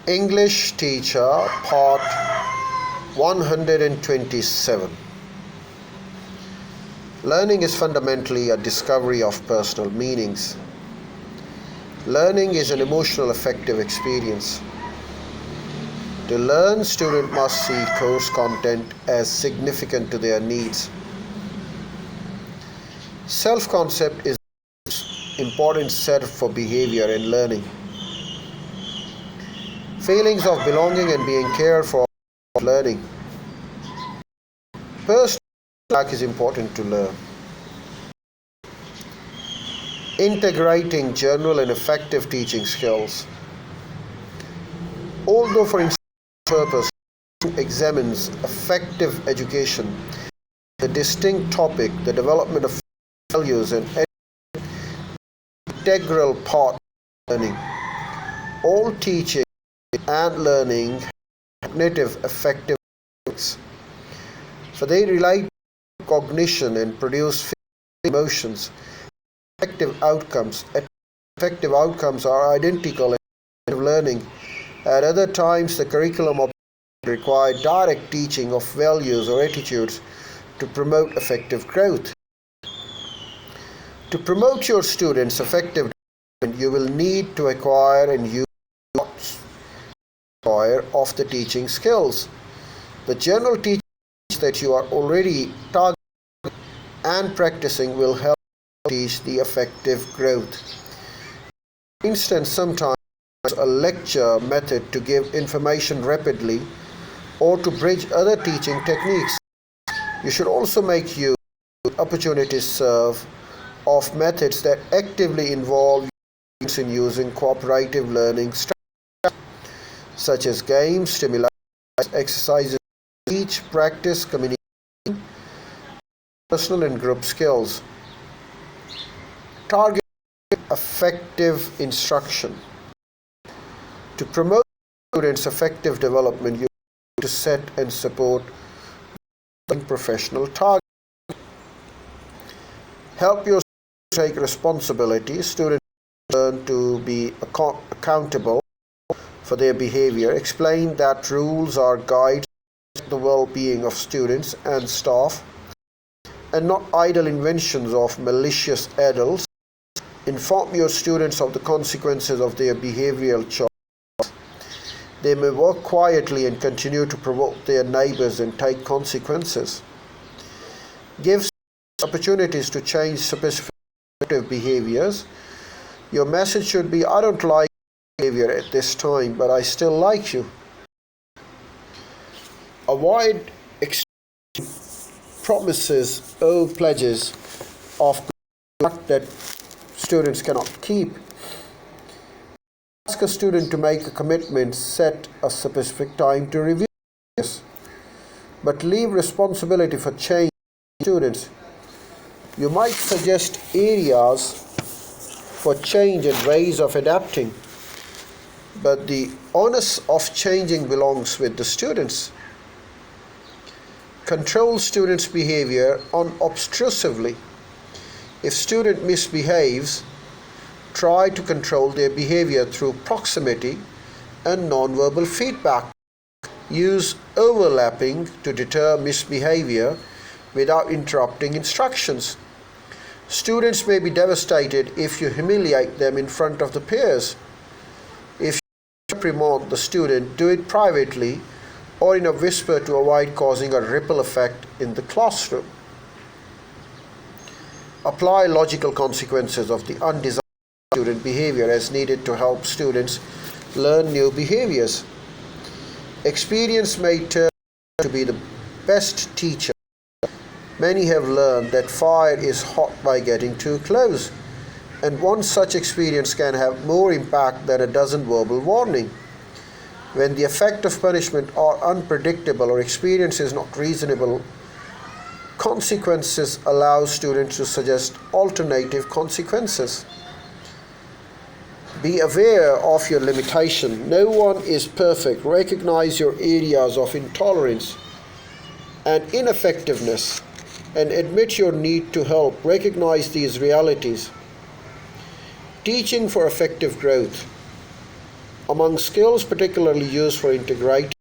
English Teacher, Part 127. Learning is fundamentally a discovery of personal meanings. Learning is an emotional, affective experience. To learn, students must see course content as significant to their needs. Self-concept is an important set for behavior and learning. Feelings of belonging and being cared for learning. Personal feedback is important to learn. Integrating general and effective teaching skills. Although for instance purpose examines effective education, the distinct topic, the development of values and integral part of learning. All teaching and learning cognitive effective for they relate to cognition and produce emotions. Effective outcomes are identical in learning. At other times, the curriculum of require direct teaching of values or attitudes to promote effective growth. To promote your students' effective development, you will need to acquire and use of the teaching skills. The general teaching that you are already targeting and practicing will help teach the effective growth. For instance, sometimes a lecture method to give information rapidly or to bridge other teaching techniques. You should also make use of opportunities serve of methods that actively involve in using cooperative learning strategies such as games, stimuli, exercises, speech, practice, communication, personal and group skills. Target effective instruction. To promote students' effective development, you need to set and support professional targets. Help your students take responsibility. Students learn to be accountable for their behavior. Explain that rules are guides to the well-being of students and staff and not idle inventions of malicious adults. Inform your students of the consequences of their behavioral choices. They may work quietly and continue to provoke their neighbors and take consequences. Give opportunities to change specific behaviors. Your message should be, I don't like behavior at this time, but I still like you. Avoid promises or pledges of conduct that students cannot keep. Ask a student to make a commitment, set a specific time to review this, but leave responsibility for change to students. You might suggest areas for change and ways of adapting, but the onus of changing belongs with the students. Control students' behavior unobtrusively. If student misbehaves, try to control their behavior through proximity and nonverbal feedback. Use overlapping to deter misbehavior without interrupting instructions. Students may be devastated if you humiliate them in front of the peers. If you reprimand the student, do it privately or in a whisper to avoid causing a ripple effect in the classroom. Apply logical consequences of the undesired student behavior as needed to help students learn new behaviors. Experience may turn out to be the best teacher. Many have learned that fire is hot by getting too close, and one such experience can have more impact than a dozen verbal warnings. When the effect of punishment are unpredictable or experience is not reasonable, consequences allow students to suggest alternative consequences. Be aware of your limitation. No one is perfect. Recognize your areas of intolerance and ineffectiveness and admit your need to help. Recognize these realities. Teaching for effective growth. Among skills particularly used for integrated